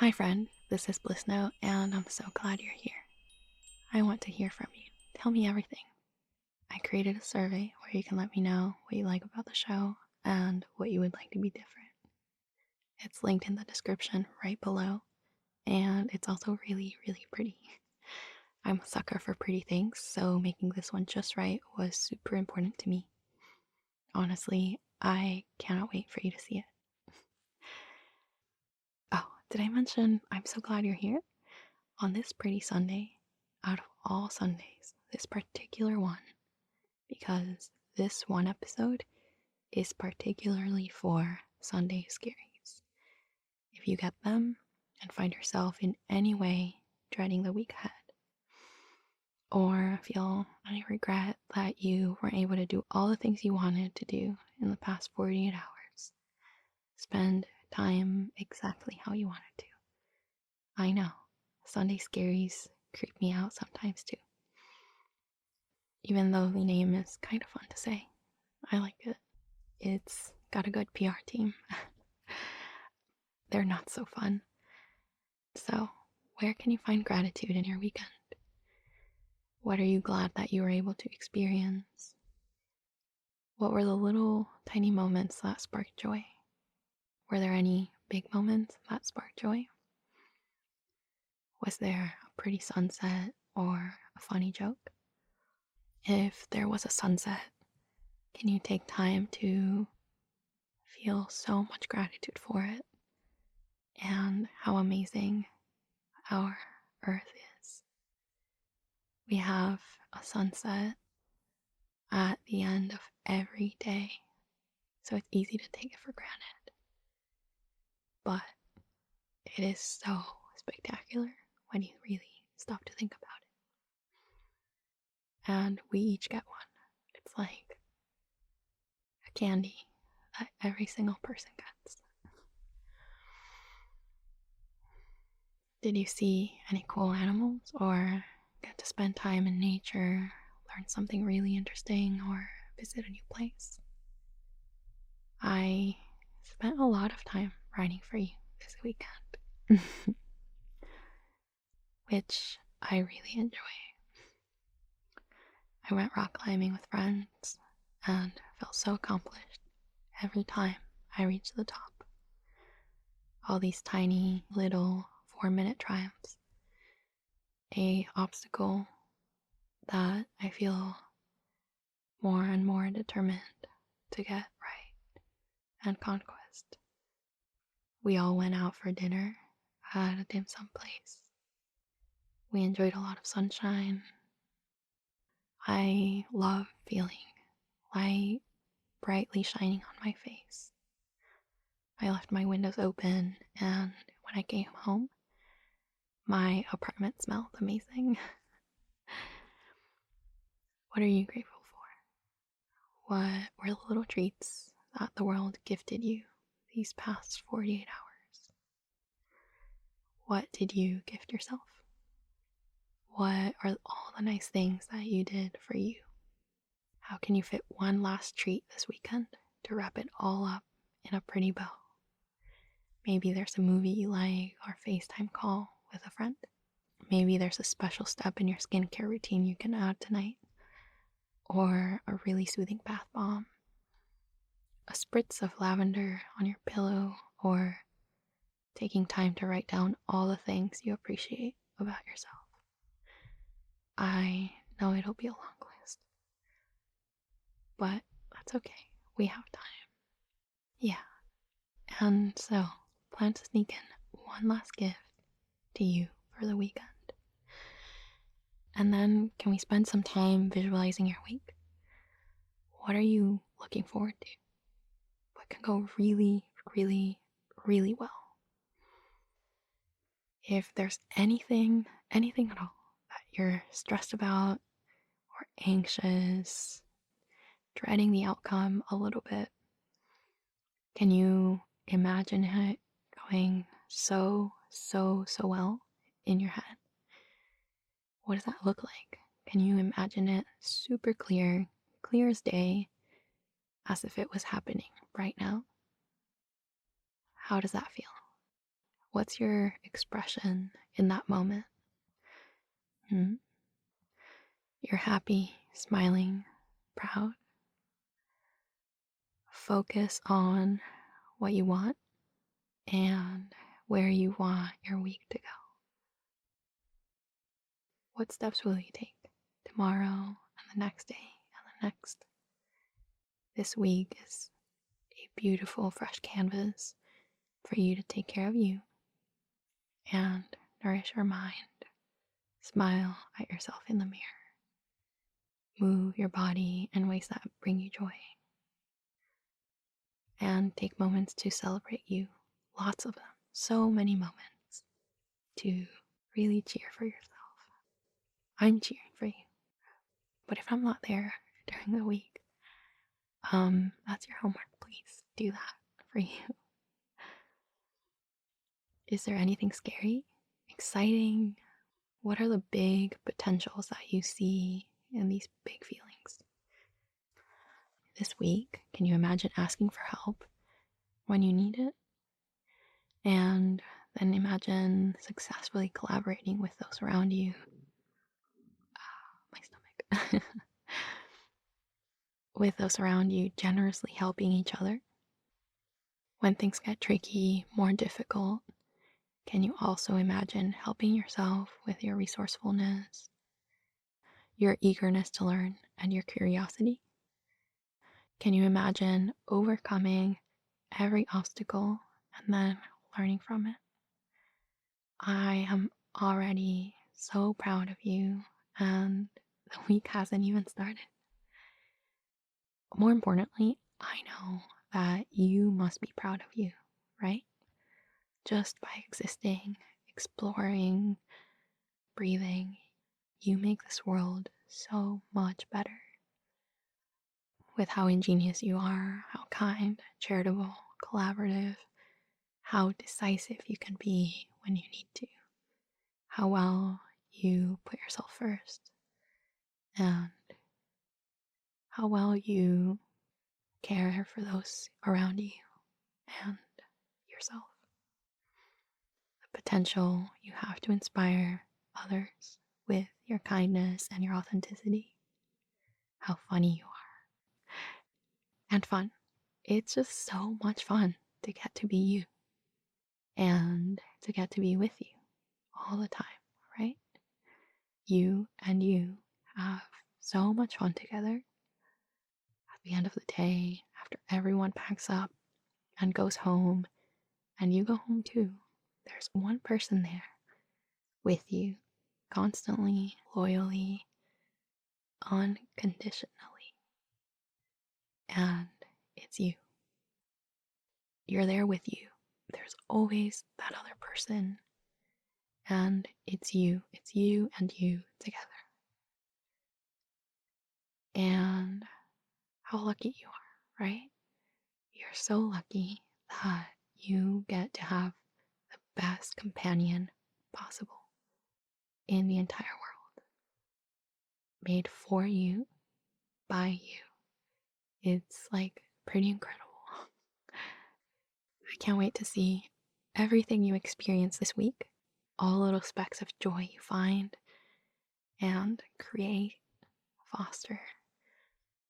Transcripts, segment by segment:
Hi, friend. This is Bliss Note, and I'm so glad you're here. I want to hear from you. Tell me everything. I created a survey where you can let me know what you like about the show and what you would like to be different. It's linked in the description right below, and it's also really, really pretty. I'm a sucker for pretty things, so making this one just right was super important to me. Honestly, I cannot wait for you to see it. Oh, did I mention I'm so glad you're here? On this pretty Sunday, out of all Sundays, this particular one, because this one episode is particularly for Sunday scaries. If you get them and find yourself in any way dreading the week ahead, or feel any regret that you weren't able to do all the things you wanted to do in the past 48 hours, spend time exactly how you wanted to. I know, Sunday scaries creep me out sometimes too. Even though the name is kind of fun to say. I like it. It's got a good PR team. They're not so fun. So, where can you find gratitude in your weekend? What are you glad that you were able to experience? What were the little tiny moments that sparked joy? Were there any big moments that sparked joy? Was there a pretty sunset or a funny joke? If there was a sunset, can you take time to feel so much gratitude for it and how amazing our Earth is? We have a sunset at the end of every day, so it's easy to take it for granted. But it is so spectacular when you really stop to think about it. And we each get one. It's like a candy that every single person gets. Did you see any cool animals or get to spend time in nature, learn something really interesting, or visit a new place? I spent a lot of time writing for you this weekend, which I really enjoy. I went rock climbing with friends and felt so accomplished every time I reached the top. All these tiny little 4-minute triumphs. A obstacle that I feel more and more determined to get right and conquest. We all went out for dinner at a dim sum place. We enjoyed a lot of sunshine. I love feeling light brightly shining on my face. I left my windows open, and when I came home, my apartment smelled amazing. What are you grateful for? What were the little treats that the world gifted you these past 48 hours? What did you gift yourself? What are all the nice things that you did for you? How can you fit one last treat this weekend to wrap it all up in a pretty bow? Maybe there's a movie you like or a FaceTime call with a friend. Maybe there's a special step in your skincare routine you can add tonight. Or a really soothing bath bomb. A spritz of lavender on your pillow, or taking time to write down all the things you appreciate about yourself. I know it'll be a long list, but that's okay. We have time. Yeah. And so, plan to sneak in one last gift to you for the weekend. And then, can we spend some time visualizing your week? What are you looking forward to? What can go really, really, really well? If there's anything at all that you're stressed about or anxious, dreading the outcome a little bit, can you imagine it going so well in your head? What does that look like? Can you imagine it super clear as day, as if it was happening right now? How does that feel? What's your expression in that moment? Hmm? You're happy, smiling, proud. Focus on what you want and where you want your week to go. What steps will you take tomorrow and the next day and the next? This week is a beautiful, fresh canvas for you to take care of you and nourish your mind. Smile at yourself in the mirror. Move your body in ways that bring you joy. And take moments to celebrate you. Lots of them. So many moments to really cheer for yourself. I'm cheering for you. But if I'm not there during the week, that's your homework. Please do that for you. Is there anything scary, exciting? What are the big potentials that you see in these big feelings? This week, can you imagine asking for help when you need it? And then imagine successfully collaborating with those around you. My stomach. With those around you, generously helping each other. When things get tricky, more difficult, can you also imagine helping yourself with your resourcefulness, your eagerness to learn, and your curiosity? Can you imagine overcoming every obstacle and then learning from it? I am already so proud of you, and the week hasn't even started. More importantly, I know that you must be proud of you, right? Just by existing, exploring, breathing, you make this world so much better. With how ingenious you are, how kind, charitable, collaborative, how decisive you can be when you need to, how well you put yourself first, and how well you care for those around you and yourself. The potential you have to inspire others with your kindness and your authenticity. How funny you are. And fun. It's just so much fun to get to be you and to get to be with you all the time, right? You and you have so much fun together. At the end of the day, after everyone packs up and goes home, and you go home too, there's one person there with you, constantly, loyally, unconditionally. And it's you. You're there with you. There's always that other person. And it's you. It's you and you together. And how lucky you are, right? You're so lucky that you get to have the best companion possible in the entire world. Made for you, by you. It's like pretty incredible. I can't wait to see everything you experience this week, all little specks of joy you find, and create, foster.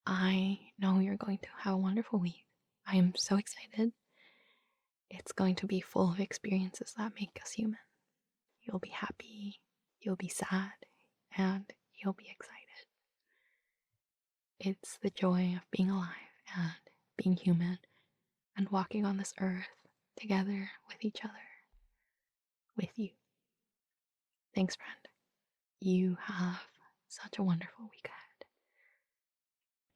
I know you're going to have a wonderful week. I am so excited. It's going to be full of experiences that make us human. You'll be happy, you'll be sad, and you'll be excited. It's the joy of being alive and being human and walking on this earth together with each other, with you. Thanks, friend. You have such a wonderful week ahead.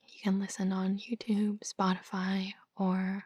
You can listen on YouTube, Spotify, or